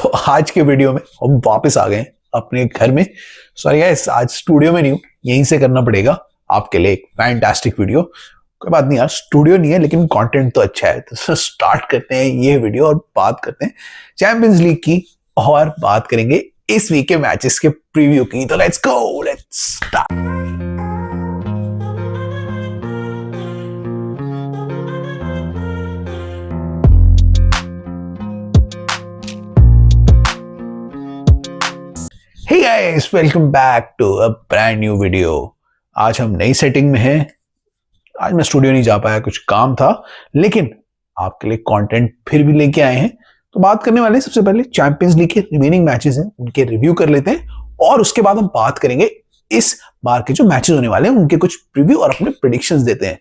तो आज के वीडियो में हम वापस आ गए अपने घर में। सॉरी गाइस, आज स्टूडियो में नहीं हूँ, यहीं से करना पड़ेगा आपके लिए एक फैंटास्टिक वीडियो। कोई बात नहीं यार, स्टूडियो नहीं है लेकिन कंटेंट तो अच्छा है। तो स्टार्ट करते हैं ये वीडियो और बात करते हैं चैंपियंस लीग की और बात करेंगे इस वीक के मैचेस के प्रीव्यू की। तो let's go, let's start. Hey guys, welcome back to a brand new video। आज हम नई सेटिंग में हैं। आज मैं स्टूडियो नहीं जा पाया, कुछ काम था, लेकिन आपके लिए कंटेंट फिर भी लेके आए हैं। तो बात करने वाले हैं सबसे पहले चैंपियंस लीग के रिमेनिंग मैचेस हैं, उनके रिव्यू कर लेते हैं और उसके बाद हम बात करेंगे इस बार के जो मैचेस होने वाले हैं उनके कुछ प्रीव्यू और अपने प्रेडिक्शंस देते हैं।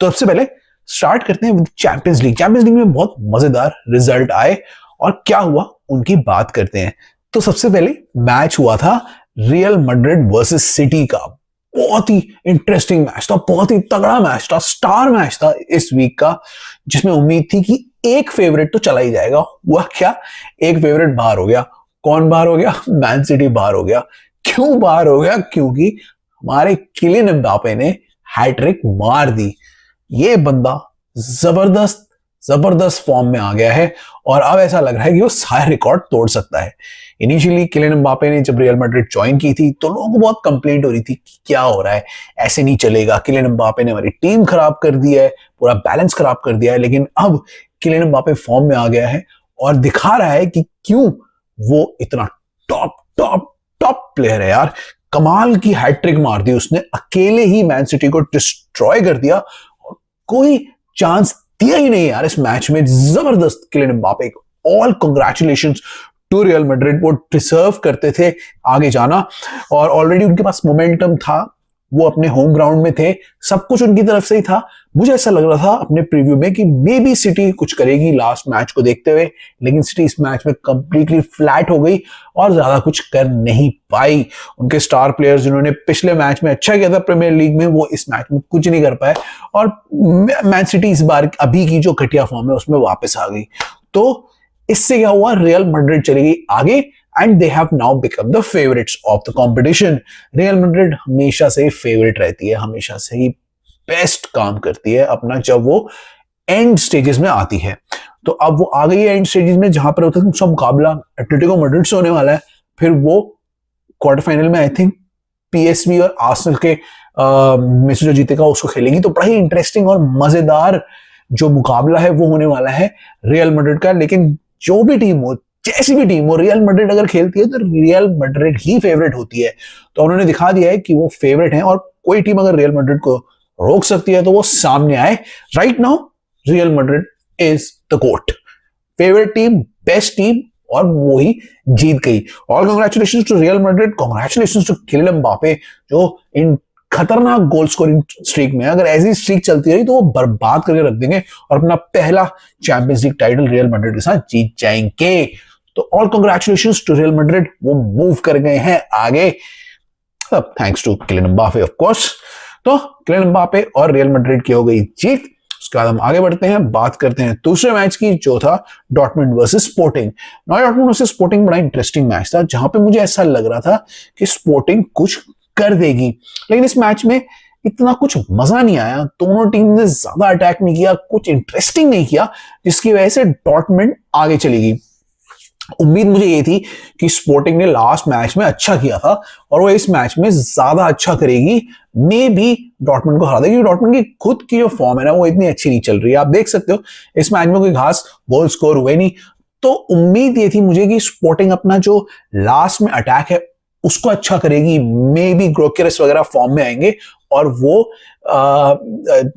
तो सबसे पहले स्टार्ट करते हैं with champions league. Champions league में बहुत मजेदार रिजल्ट आए और क्या हुआ उनकी बात करते हैं। तो सबसे पहले मैच हुआ था रियल मैड्रिड वर्सेस सिटी का। बहुत ही इंटरेस्टिंग मैच था, बहुत ही तगड़ा मैच था, स्टार मैच था इस वीक का, जिसमें उम्मीद थी कि एक फेवरेट तो चला ही जाएगा। हुआ क्या, एक फेवरेट बाहर हो गया। कौन बाहर हो गया? मैन सिटी बाहर हो गया। क्यों बाहर हो गया? क्योंकि हमारे किलियन एम्बापे ने हैट्रिक मार दी। ये बंदा जबरदस्त फॉर्म में आ गया है और अब ऐसा लग रहा है कि वो सारे रिकॉर्ड तोड़ सकता है। इनिशियली किलियन एम्बापे ने जब रियल मैड्रिड ज्वाइन की थी तो लोगों को बहुत कंप्लेंट हो रही थी कि क्या हो रहा है, ऐसे नहीं चलेगा, किलियन एम्बापे ने हमारी टीम खराब कर दिया है, पूरा बैलेंस खराब कर दिया है। लेकिन अब किलियन एम्बापे फॉर्म में आ गया है और दिखा रहा है कि क्यों वो इतना टॉप टॉप टॉप प्लेयर है यार। कमाल की हैट्रिक मार दी उसने, अकेले ही मैन सिटी को डिस्ट्रॉय कर दिया और कोई चांस दिया ही नहीं यार इस मैच में। जबरदस्त किलियन एम्बापे को all congratulations to Real Madrid. वो डिजर्व करते थे आगे जाना और ऑलरेडी उनके पास मोमेंटम था, वो अपने होम ग्राउंड में थे, सब कुछ उनकी तरफ से ही था। मुझे ऐसा लग रहा था अपने प्रीव्यू में कि मे बी सिटी कुछ करेगी लास्ट मैच को देखते हुए, लेकिन सिटी इस मैच में कंप्लीटली फ्लैट हो गई और ज्यादा कुछ कर नहीं पाई। उनके स्टार प्लेयर्स जिन्होंने पिछले मैच में अच्छा किया था प्रीमियर लीग में, वो इस मैच में कुछ नहीं कर पाए और मैन सिटी इस बार अभी की जो घटिया फॉर्म है उसमें वापस आ गई। तो इससे क्या हुआ, रियल मैड्रिड चली गई आगे and they have now become the favourites of the competition. Real Madrid हमेशा से ही फेवरेट रहती है, हमेशा से ही बेस्ट काम करती है अपना जब वो एंड स्टेजेस में आती है। तो अब वो आ गई है एंड स्टेजेस में, जहां पर उसका मुकाबला एटलेटिको मैड्रिड से होने वाला है। फिर वो क्वार्टर फाइनल में आई थिंक पीएसवी और आर्सेनल के में से जो जीतेगा उसको खेलेगी। तो बड़ा ही इंटरेस्टिंग और मजेदार जो मुकाबला है वो होने वाला है रियल मैड्रिड का। लेकिन जो भी टीम हो, जैसी भी टीम हो, रियल मैड्रिड अगर खेलती है तो रियल मैड्रिड ही फेवरेट होती है। तो उन्होंने दिखा दिया है कि वो फेवरेट है और कोई टीम अगर रियल मैड्रिड को रोक सकती है तो वो सामने आए। Right now Real Madrid is the GOAT, favourite team, best team, और वो ही जीत गई। All congratulations to Real Madrid, congratulations to Kylian Mbappe जो इन खतरनाक गोल स्कोरिंग स्ट्रीक में, अगर ऐसी स्ट्रीक चलती रही तो वो बर्बाद करके रख देंगे और अपना पहला champions league title Real Madrid के साथ जीत जाएंगे। तो all congratulations to Real Madrid, वो मूव कर गए हैं आगे, thanks to Kylian Mbappe of course. तो किलियन एम्बापे और रियल मैड्रिड की हो गई जीत। उसके बाद हम आगे बढ़ते हैं, बात करते हैं दूसरे मैच की जो था Dortmund versus sporting. Dortmund versus sporting बड़ा इंटरेस्टिंग मैच था जहां पे मुझे ऐसा लग रहा था कि स्पोर्टिंग कुछ कर देगी, लेकिन इस मैच में इतना कुछ मजा नहीं आया। दोनों टीम ने ज्यादा अटैक नहीं किया, कुछ इंटरेस्टिंग नहीं किया, जिसकी वजह से डॉर्टमुंड आगे चली गई। उम्मीद मुझे ये थी कि स्पोर्टिंग ने लास्ट मैच में अच्छा किया था और वो इस मैच में ज्यादा अच्छा करेगी, मे बी डॉर्टमुंड को हरा देगी। डॉर्टमुंड की खुद की जो फॉर्म है ना वो इतनी अच्छी नहीं चल रही है, आप देख सकते हो इस मैच में कोई खास गोल स्कोर हुए नहीं। तो उम्मीद ये थी मुझे कि स्पोर्टिंग अपना जो लास्ट में अटैक है उसको अच्छा करेगी, मे बी ग्रोकेरस वगैरह फॉर्म में आएंगे और वो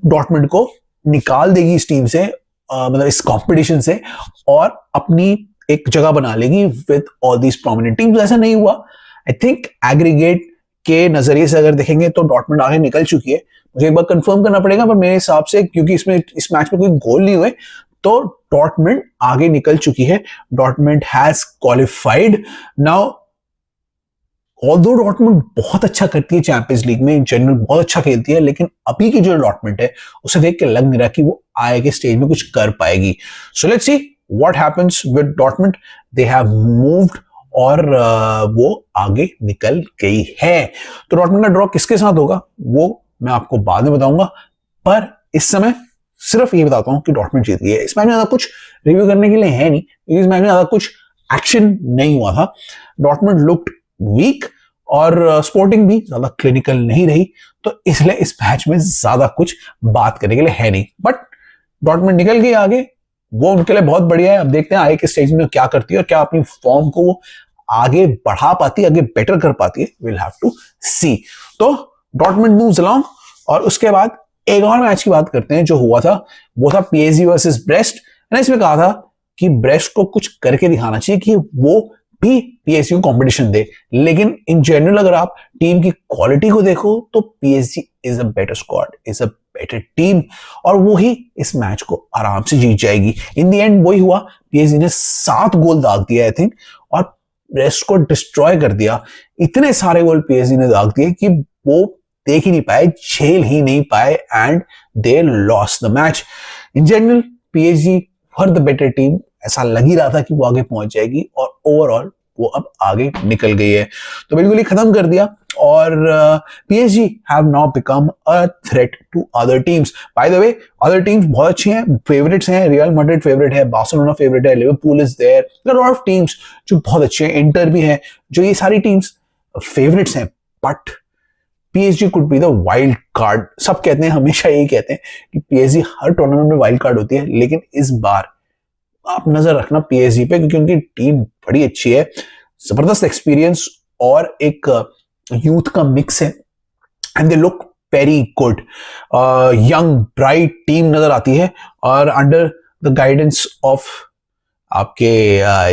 डॉर्टमुंड को निकाल देगी इस टीम से, मतलब इस कंपटीशन से, और अपनी एक जगह बना लेगी with all these prominent teams. ऐसा नहीं हुआ। आई थिंक एग्रीगेट के नजरिए से अगर देखेंगे तो डॉर्टमुंड आगे निकल चुकी है। मुझे एक बार कंफर्म करना पड़ेगा, पर मेरे हिसाब से क्योंकि इस मैच में कोई गोल नहीं हुए तो डॉर्टमुंड आगे निकल चुकी है। Dortmund has qualified now. Although Dortmund बहुत अच्छा करती है चैंपियंस लीग में, इन जनरल बहुत अच्छा खेलती है, लेकिन अभी की जो डॉर्टमुंड है उसे देख के लग नहीं रहा कि वो आए के स्टेज में कुछ कर पाएगी। So let's see what happens with Dortmund, they have moved और वो आगे निकल गई है। तो डॉर्टमुंड का ड्रॉ किसके साथ होगा वो मैं आपको बाद में बताऊंगा, पर इस समय सिर्फ ये बताता हूं कि डॉर्टमुंड जीत गई है। इस मैच में ज्यादा कुछ रिव्यू करने के लिए है नहीं, क्योंकि इस मैच में ज्यादा कुछ एक्शन नहीं हुआ था। डॉर्टमुंड लुक्ड वीक और स्पोर्टिंग भी ज्यादा क्लिनिकल नहीं रही, तो इसलिए इस मैच में ज्यादा कुछ बात करने के लिए है नहीं। बट डॉर्टमुंड निकल गई आगे, वो उनके लिए बहुत बढ़िया है। अब देखते हैं आगे के स्टेज में क्या करती है और क्या अपनी फॉर्म को वो आगे बढ़ा पाती है, आगे बेटर कर पाती है। विल हैव टू सी। तो डॉर्टमुंड मूव्स अलोंग और उसके बाद एक और मैच की बात करते हैं जो हुआ था, वो था पीएसजी वर्सेस ब्रेस्ट। मैंने इसमें कहा था कि ब्रेस्ट को कुछ करके दिखाना चाहिए कि वो भी पीएसजी को कंपटीशन दे, लेकिन इन जनरल अगर आप टीम की क्वालिटी को देखो तो PSG is a better squad, is a better team, और वो ही इस मैच को आराम से जीत जाएगी। इन द एंड वही हुआ, पीएसजी ने 7 गोल दाग दिया आई थिंक, और ब्रेस्ट को डिस्ट्रॉय कर दिया। इतने सारे गोल पीएसजी ने दाग दिए कि वो देख ही नहीं पाए, झेल ही नहीं पाए, and they lost the match. In general PSG were the better team, ऐसा लग ही रहा था कि वो आगे पहुंच जाएगी, और ओवरऑल वो अब आगे निकल गई है। तो बिल्कुल ही खत्म कर दिया, और PSG have now become a threat to other teams. By the way other teams बहुत अच्छी हैं, फेवरेट्स हैं। रियल मैड्रिड फेवरेट है, बार्सिलोना फेवरेट है, Liverpool is there, there are lot of teams जो बहुत अच्छे हैं, इंटर भी है, जो ये सारी टीम्स फेवरेट्स हैं। But PSG could be the wild card. सब कहते हैं, हमेशा यही कहते हैं कि पीएसजी हर टूर्नामेंट में वाइल्ड कार्ड होती है, लेकिन इस बार आप नजर रखना पीएसजी पे, क्योंकि उनकी टीम बड़ी अच्छी है, जबरदस्त एक्सपीरियंस और एक यूथ का मिक्स है, and they look very good. Young bright team नजर आती है, और अंडर द गाइडेंस ऑफ आपके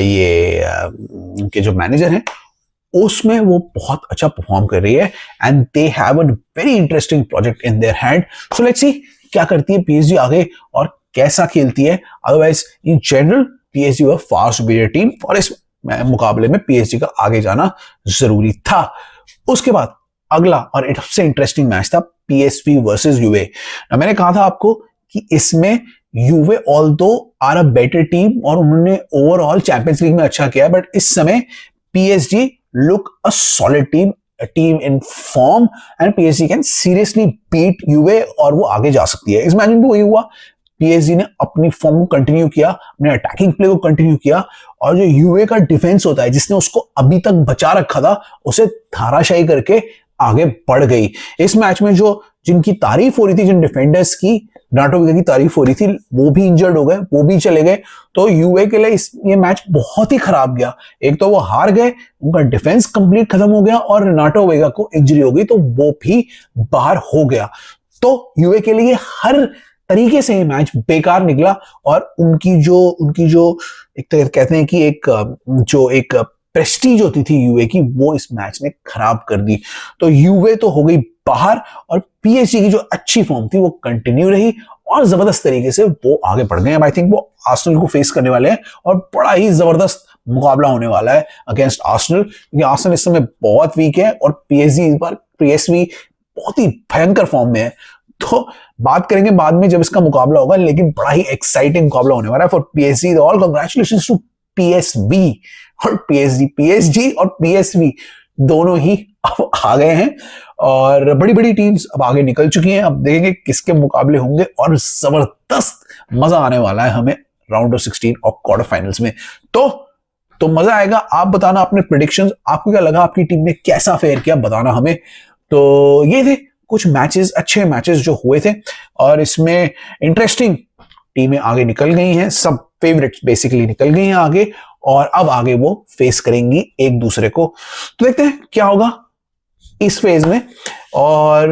ये उनके जो मैनेजर हैं, उसमें वो बहुत अच्छा परफॉर्म कर रही है, and they have a very interesting project in their hand. So let's see क्या करती है पीएसजी आगे और कैसा खेलती है। Otherwise in general PSG were far superior team, और इस मुकाबले में पीएसजी का आगे जाना जरूरी था। उसके बाद अगला और सबसे इंटरेस्टिंग मैच था पीएसवी वर्सेस यूवे। मैंने कहा था आपको कि इसमें यूवे although are a better team और उन्होंने ओवरऑल चैंपियंस लीग में अच्छा किया, बट इस समय PSG look a solid team, a team in form, and PSG can seriously beat यूवे और वो आगे जा सकती है। इस मैच में भी वही हुआ, पीएसजी ने अपनी फॉर्म को कंटिन्यू किया, अपने अटैकिंग प्ले को कंटिन्यू किया, और जो यूवे का डिफेंस होता है जिसने उसको अभी तक बचा रखा था, उसे धाराशायी करके आगे बढ़ गई। इस मैच में जो जिनकी तारीफ हो रही थी, जिन डिफेंडर्स की, नाटो विगा की तारीफ हो रही थी, वो भी इंजर्ड हो गए, वो भी चले गए। तो यूए के लिए ये मैच बहुत ही खराब गया। एक तो वो हार गए, उनका डिफेंस कंप्लीट खत्म हो गया, और नाटो विगा को इंजरी हो गई, तो वो भी बाहर हो गया। तो यूए के लिए हर तरीके से ये मैच बेकार निकला, और उनकी जो एक तो कहते हैं कि एक प्रेस्टीज होती थी यूए की, वो इस मैच ने खराब कर दी। तो यूवे तो हो गई बाहर, और पीएसजी की जो अच्छी फॉर्म थी वो कंटिन्यू रही, और जबरदस्त तरीके से वो आगे बढ़ गए। आई थिंक वो आर्सेनल को फेस करने वाले हैं, और बड़ा ही जबरदस्त मुकाबला होने वाला है अगेंस्ट आर्सेनल, क्योंकि आर्सेनल इस समय बहुत वीक है, और पीएसजी इस बार पीएसवी बहुत ही भयंकर फॉर्म में है। तो बात करेंगे बाद में जब इसका मुकाबला होगा, लेकिन बड़ा ही एक्साइटिंग मुकाबला होने वाला है for PSG. All congratulations to PSV और पीएसजी और पीएसवी दोनों ही अब आ गए हैं, और बड़ी बड़ी टीम्स अब आगे निकल चुकी हैं। अब देखेंगे किसके मुकाबले होंगे, और जबरदस्त मजा आने वाला है हमें राउंड ऑफ 16 और क्वार्टर फाइनल्स में। तो मजा आएगा। आप बताना अपने प्रेडिक्शंस, आपको क्या लगा, आपकी टीम ने कैसा फेयर किया, बताना हमें। तो ये थे कुछ मैचेस, अच्छे मैचेस जो हुए थे, और इसमें इंटरेस्टिंग टीमें आगे निकल गई हैं, सब फेवरेट्स बेसिकली निकल गई हैं आगे, और अब आगे वो फेस करेंगी एक दूसरे को। तो देखते हैं क्या होगा इस फेज में, और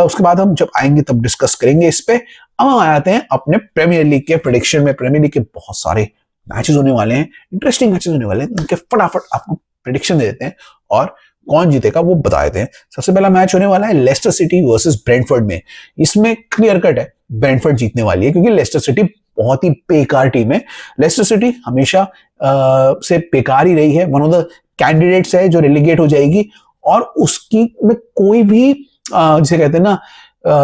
उसके बाद हम जब आएंगे तब डिस्कस करेंगे इस पे। अब हम आते हैं अपने प्रीमियर लीग के प्रेडिक्शन में। प्रीमियर लीग के बहुत सारे मैचेस होने वाले हैं, इंटरेस्टिंग मैचेस होने वाले हैं, उनके फटाफट आपको प्रेडिक्शन दे देते हैं, और कौन जीतेगा वो बता देते हैं। सबसे पहला मैच होने वाला है लेस्टर सिटी वर्सेस ब्रेंटफोर्ड में। इसमें क्लियर कट है ब्रेंटफोर्ड जीतने वाली है, क्योंकि लेस्टर सिटी बहुत ही बेकार टीम है। लेस्टर सिटी हमेशा से बेकार ही रही है, वन ऑफ द कैंडिडेट्स है जो रेलीगेट हो जाएगी, और उसकी में कोई भी जिसे कहते हैं ना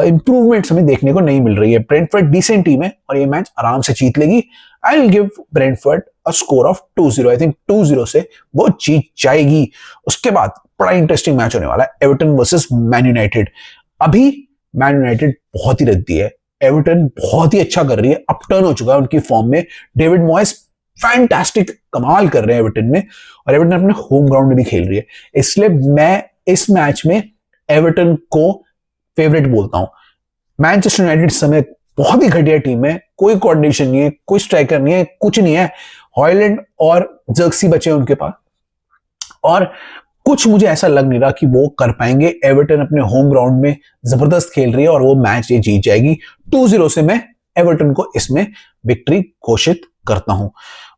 इंप्रूवमेंट्स हमें देखने को नहीं मिल रही है। ब्रेंटफोर्ड डिसेंट टीम है, और ये मैच आराम से जीत लेगी। आई will give Brentford a score of 2-0। I think 2-0 से वो जीत जाएगी। उसके बाद बड़ा इंटरेस्टिंग मैच होने वाला है, एवर्टन वर्सेस मैन यूनाइटेड। अभी मैन यूनाइटेड बहुत ही रद्दी है, एवर्टन बहुत ही अच्छा कर रही है, अपटर्न हो चुका है उनकी फॉर्म में। डेविड मॉयस फैंटास्टिक कमाल कर रहे हैं एवर्टन में, और एवर्टन अपने होम ग्राउंड में भी खेल रही है। इसलिए मैं इस मैच में एवर्टन को फेवरेट बोलता हूं। मैनचेस्टर यूनाइटेड समय बहुत ही घटिया टीम है, कोई कोऑर्डिनेशन नहीं है, कोई स्ट्राइकर नहीं है, कुछ नहीं है। हॉयलैंड और जर्सी बचे हैं उनके पास, और कुछ मुझे ऐसा लग नहीं रहा कि वो कर पाएंगे। एवर्टन अपने होम ग्राउंड में जबरदस्त खेल रही है और वो मैच ये जीत जाएगी। 2-0 से मैं एवर्टन को इसमें विक्ट्री घोषित करता हूं।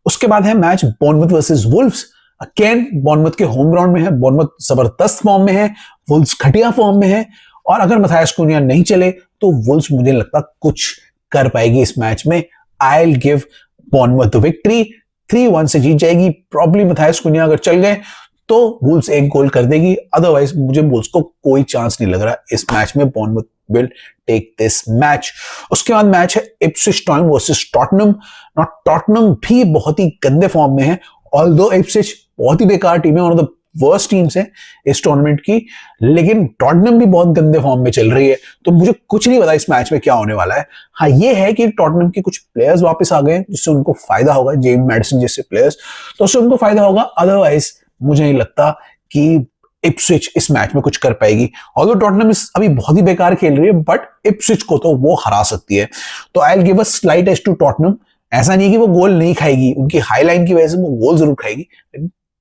उसके बाद है match Bournemouth versus Wolves. Again Bournemouth के होम ग्राउंड में है, बॉर्नमथ जबरदस्त फॉर्म में है, वुल्व्स घटिया फॉर्म में है, और अगर मैथायस कुन्या नहीं चले तो वुल्व्स मुझे लगता कुछ कर पाएगी इस मैच में। आई विल गिव बॉर्नमथ विक्ट्री, 3-1 से जीत जाएगी। प्रॉब्ली मैथायस कुन्या अगर चल गए तो वुल्व्स एक गोल कर देगी, अदरवाइज मुझे वुल्व्स को कोई चांस नहीं लग रहा इस मैच में। Bournemouth will take this match. उसके बाद मैच है Ipswich Town versus Tottenham. Tottenham भी बहुत ही गंदे फॉर्म में है, ऑल्दो इप्सविच बहुत ही बेकार टीम है, one of the worst teams है इस टूर्नामेंट की, लेकिन टॉटनम भी बहुत गंदे फॉर्म में चल रही है। तो मुझे कुछ नहीं पता इस मैच में क्या होने वाला है। हाँ, ये है कि टॉटनम के कुछ प्लेयर्स वापस आ गए जिससे उनको फायदा होगा, जेम्स मैडिसन जैसे प्लेयर्स, तो उससे उनको फायदा होगा। अदरवाइज मुझे नहीं लगता कि इप्सविच इस मैच में कुछ कर पाएगी। ऑल्दो टॉटनम अभी बहुत ही बेकार खेल रही है, बट इप्सविच को तो वो हरा सकती है। तो I will give a slight edge to Tottenham. ऐसा नहीं कि वो गोल नहीं खाएगी, उनकी हाई लाइन की वजह से वो गोल जरूर खाएगी,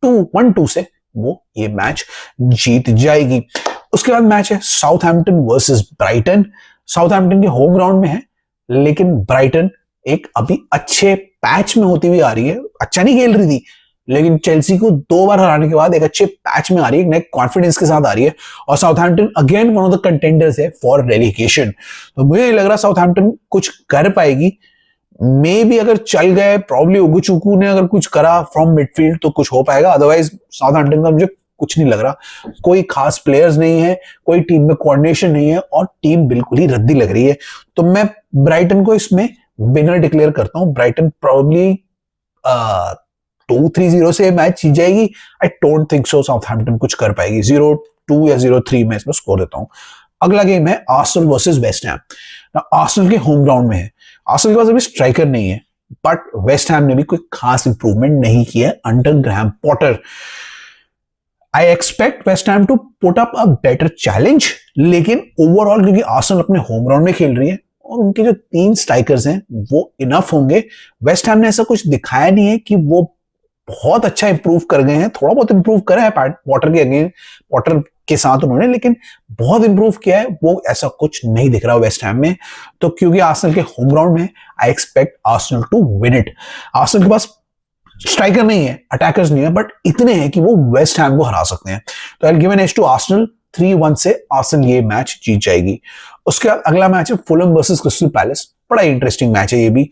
1-2 से वो ये मैच जीत जाएगी। उसके बाद मैच है साउथहैम्पटन वर्सेस ब्राइटन। साउथहैम्पटन के होम ग्राउंड में है, लेकिन ब्राइटन एक अभी अच्छे पैच में होती हुई आ रही है। अच्छा नहीं खेल रही थी, लेकिन चेल्सी को 2 बार हराने के बाद एक अच्छे पैच में आ रही है, नए कॉन्फिडेंस के साथ आ रही है। और Southampton again one of the contenders है फॉर रेलिगेशन। तो मुझे नहीं लग रहा साउथहैम्पटन कुछ कर पाएगी। मे भी अगर चल गए, प्रॉब्ली उगुचुकू ने अगर कुछ करा फ्रॉम मिडफील्ड तो कुछ हो पाएगा, अदरवाइज साउथहैम्पटन का मुझे कुछ नहीं लग रहा। कोई खास प्लेयर्स नहीं है, कोई टीम में कोऑर्डिनेशन नहीं है, और टीम बिल्कुल ही रद्दी लग रही है। तो मैं ब्राइटन को इसमें विनर डिक्लेयर करता हूं। ब्राइटन प्रॉब्ली 2-3-0 से मैच जीत जाएगी। I don't think so Southampton कुछ कर पाएगी। 0-2 या 0-3 में इसमें स्कोर देता हूं। अगला गेम है Arsenal versus West Ham. Arsenal के होम ग्राउंड में है। आर्सेनल के पास अभी स्ट्राइकर नहीं है, बट वेस्ट हैम ने भी कोई खास इंप्रूवमेंट नहीं किया है under Graham Potter. I expect West Ham to put up a better challenge, लेकिन ओवरऑल क्योंकि आर्सेनल अपने होम ग्राउंड में खेल रही है और उनके जो 3 स्ट्राइकर्स हैं वो इनफ होंगे। वेस्ट हैम ने ऐसा कुछ दिखाया नहीं है कि वो बहुत अच्छा इंप्रूव कर गए हैं। थोड़ा बहुत इंप्रूव करा है पॉटर के अगेन, पॉटर के साथ उन्होंने, लेकिन बहुत इंप्रूव किया है वो ऐसा कुछ नहीं दिख रहा वेस्ट हैम में। तो क्योंकि आर्सेनल के होम ग्राउंड में, I expect Arsenal to win it. Arsenal के पास स्ट्राइकर नहीं है, अटैकर्स नहीं है, बट इतने हैं कि वो वेस्ट हैम को हरा सकते हैं। तो I will give an edge to Arsenal. 3-1 से आर्सेनल ये मैच जीत जाएगी। उसके बाद अगला मैच है फुलम वर्सेस क्रिस्टल पैलेस। बड़ा इंटरेस्टिंग मैच है ये भी।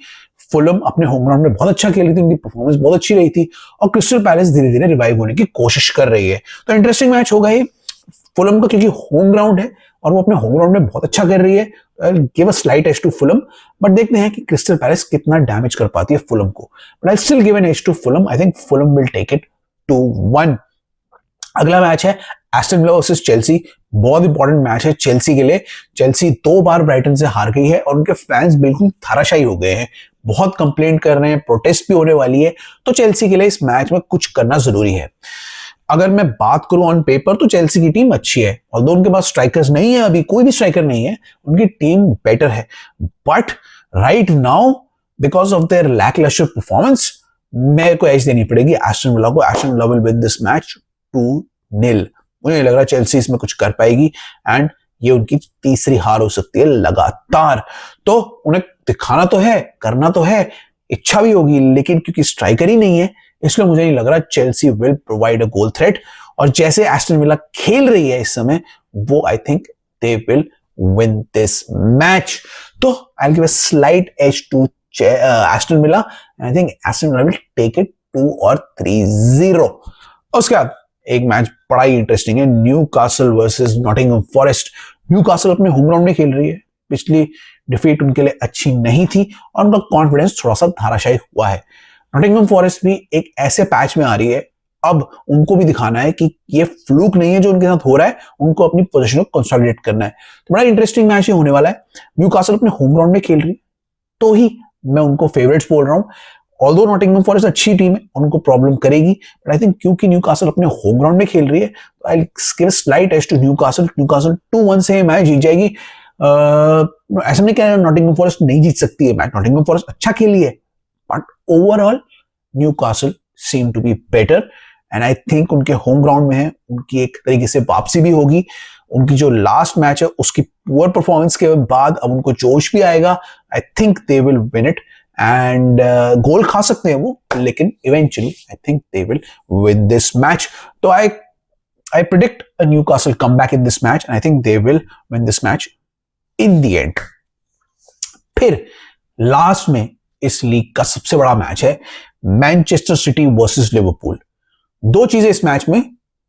फुलम अपने होम ग्राउंड में बहुत अच्छा खेल रही थी, उनकी परफॉर्मेंस बहुत अच्छी रही थी, और क्रिस्टल पैलेस धीरे धीरे रिवाइव होने की कोशिश कर रही है। तो इंटरेस्टिंग मैच होगा ये फुलम का, क्योंकि होम ग्राउंड है और वो अपने होम ग्राउंड में बहुत अच्छा कर रही है। Give a slight edge to Fulham, but देखते हैं कि क्रिस्टल पैलेस कितना डैमेज कर पाती है फुलम को। But I still give an edge to Fulham. I think Fulham will take it 2-1। अगला मैच है एस्टन विला वर्सेस चेल्सी। बहुत इंपॉर्टेंट मैच है चेल्सी के लिए। चेल्सी 2 बार ब्राइटन से हार गई है और उनके फैंस बिल्कुल थाराशाही हो गए हैं, बहुत कंप्लेंट कर रहे हैं, प्रोटेस्ट भी होने वाली है। तो चेल्सी के लिए इस मैच में कुछ करना जरूरी है। अगर मैं बात करूं ऑन पेपर तो चेल्सी की टीम अच्छी है, और उनके पास स्ट्राइकर्स नहीं है, अभी कोई भी स्ट्राइकर नहीं है, उनकी टीम बेटर है। But right now because of their lacklustre performance मेरे को एज देनी पड़ेगी एस्टन विला को। Aston Villa will win this match 2-0। मुझे नहीं लग रहा चेल्सी इसमें कुछ कर पाएगी, एंड ये उनकी तीसरी हार हो सकती है लगातार। तो उन्हें दिखाना तो है, करना तो है, इच्छा भी होगी, लेकिन क्योंकि स्ट्राइकर ही नहीं है इसलिए मुझे नहीं लग रहा Chelsea will provide a goal threat. और जैसे एस्टन विला खेल रही है इस समय, वो I think they will win this match. तो I will give a slight edge to Aston Villa. I think Aston Villa will take it 2 और 3-0। उसके बाद एक मैच बड़ा ही इंटरेस्टिंग है, Newcastle versus Nottingham Forest. Newcastle अपने होम ग्राउंड में खेल रही है, पिछली डिफीट उनके लिए अच्छी नहीं थी और उनका कॉन्फिडेंस थोड़ा सा धाराशायी हुआ है। नॉटिंघम फॉरेस्ट भी एक ऐसे पैच में आ रही है, अब उनको भी दिखाना है कि ये फ्लूक नहीं है जो उनके साथ हो रहा है, उनको अपनी पोजीशन को कंसोलिडेट करना है। तो बड़ा इंटरेस्टिंग मैच ये होने वाला है। न्यूकासल अपने होम ग्राउंड में खेल रही है, तो ही मैं उनको फेवरेट्स बोल रहा हूं। ऑल्दो नॉटिंघम फॉरेस्ट अच्छी टीम है, उनको प्रॉब्लम करेगी, बट आई थिंक क्योंकि न्यूकासल अपने होम ग्राउंड में खेल रही है, तो I give slight edge to Newcastle. Newcastle 2-1 से मैच जीत जाएगी। ऐसा नहीं कह रहा नॉटिंघम फॉरेस्ट नहीं जीत सकती है मैच, नॉटिंघम फॉरेस्ट अच्छा खेली है, but overall Newcastle seem to be better and I think उनके होम ग्राउंड में है, उनकी एक तरीके से वापसी भी होगी। उनकी जो लास्ट मैच है उसकी पुअर परफॉर्मेंस के बाद अब उनको जोश भी आएगा। I think they will win it and goal खा सकते हैं वो, लेकिन eventually I think they will win this match. तो I predict a Newcastle comeback in this match and I think they will win this match in the end. फिर last में इस league का सबसे बड़ा मैच है मैनचेस्टर सिटी वर्सेस लिवरपूल। दो चीजें इस मैच में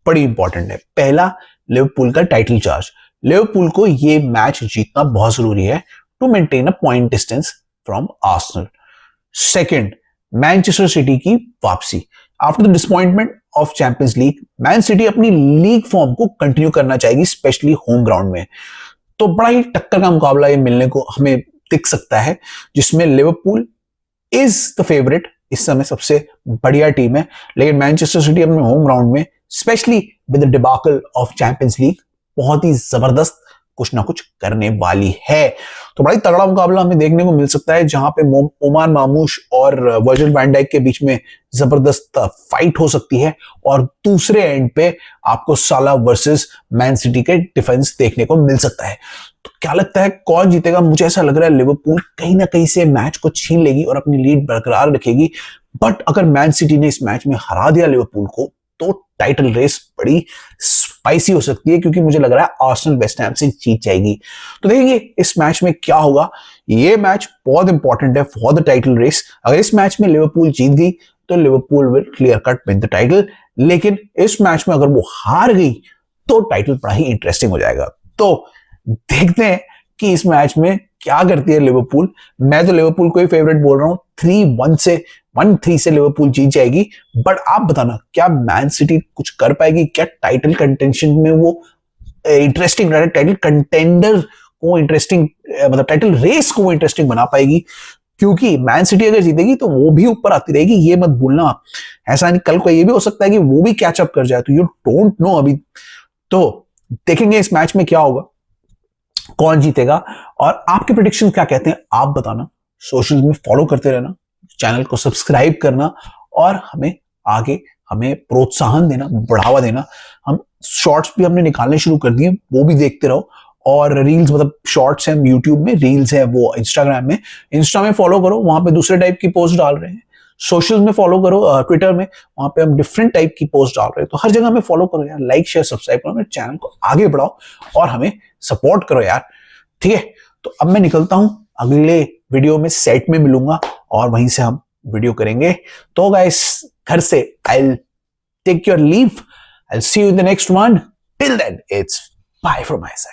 बड़ी इंपॉर्टेंट है। पहला, लिवरपूल का टाइटल चार्ज। लिवरपूल को ये मैच जीतना बहुत जरूरी है to maintain a point distance from Arsenal. Second, Manchester City की वापसी। After the disappointment of Champions League, Man City अपनी लीग फॉर्म को कंटिन्यू करना चाहेगी, स्पेशली होम ग्राउंड में। तो बड़ा ही टक्कर का मुकाबला ये मिलने को हमें दिख सकता है, जिसमें लिवरपूल इज द फेवरेट, इस समय सबसे बढ़िया टीम है, लेकिन मैनचेस्टर सिटी अपने होम ग्राउंड में specially with the डिबाकल of Champions league बहुत ही जबरदस्त कुछ ना कुछ करने वाली है। तो बड़ा ही तगड़ा मुकाबला हमें देखने को मिल सकता है, जहां पे ओमान मामूश और वर्जिल वैन डाइक के बीच में जबरदस्त फाइट हो सकती है और दूसरे एंड पे आपको साला वर्सेस मैन सिटी के डिफेंस देखने को मिल सकता है। तो क्या लगता है कौन जीतेगा? मुझे ऐसा लग रहा है लिवरपूल कहीं ना कहीं से मैच को छीन लेगी और अपनी लीड बरकरार रखेगी, बट अगर मैन सिटी ने इस मैच में हरा दिया लिवरपूल को तो टाइटल रेस बड़ी स्पाइसी हो सकती है, क्योंकि मुझे लग रहा है आर्सेनल वेस्ट हैम से जीत जाएगी। तो देखिए इस मैच में क्या होगा। ये मैच बहुत इंपॉर्टेंट है फॉर द टाइटल रेस। अगर इस मैच में लिवरपूल जीत गई तो Liverpool will clear cut win the title, लेकिन इस मैच में अगर वो हार गई तो टाइटल बड़ा ही इंटरेस्टिंग हो जाएगा। तो देखते हैं कि इस मैच में क्या करती है लिवरपूल। मैं तो लिवरपूल को ही फेवरेट बोल रहा हूं, 1-3 से लिवरपूल जीत जाएगी। बट आप बताना, क्या मैन सिटी कुछ कर पाएगी? क्या टाइटल कंटेंशन में वो इंटरेस्टिंग, टाइटल कंटेंडर को इंटरेस्टिंग, मतलब टाइटल रेस को इंटरेस्टिंग बना पाएगी? क्योंकि मैन सिटी अगर जीतेगी तो वो भी ऊपर आती रहेगी, ये मत भूलना। ऐसा नहीं, कल को ये भी हो सकता है कि वो भी कैचअप कर जाए, तो यू डोंट नो अभी। तो देखेंगे इस मैच में क्या होगा, कौन जीतेगा, और आपके प्रेडिक्शन क्या कहते हैं आप बताना। सोशल में फॉलो करते रहना, चैनल को सब्सक्राइब करना और हमें प्रोत्साहन देना, बढ़ावा देना। हम शॉर्ट्स भी हमने निकालने शुरू कर दिए, वो भी देखते रहो। और रील्स, मतलब शॉर्ट्स हैं यूट्यूब में, रील्स है वो इंस्टाग्राम में। इंस्टा में फॉलो करो, वहां पे दूसरे टाइप की पोस्ट डाल रहे हैं। सोशल में फॉलो करो, ट्विटर में, वहां पे हम डिफरेंट टाइप की पोस्ट डाल रहे हैं। तो हर जगह में फॉलो करो यार, लाइक शेयर सब्सक्राइब करो, मेरे चैनल को आगे बढ़ाओ और हमें सपोर्ट करो यार, ठीक है। तो अब मैं निकलता हूं, अगले वीडियो में सेट में मिलूंगा और वहीं से हम वीडियो करेंगे। तो गाइस, घर से I take your leave, I see you in the next one. Till then it's bye from my side.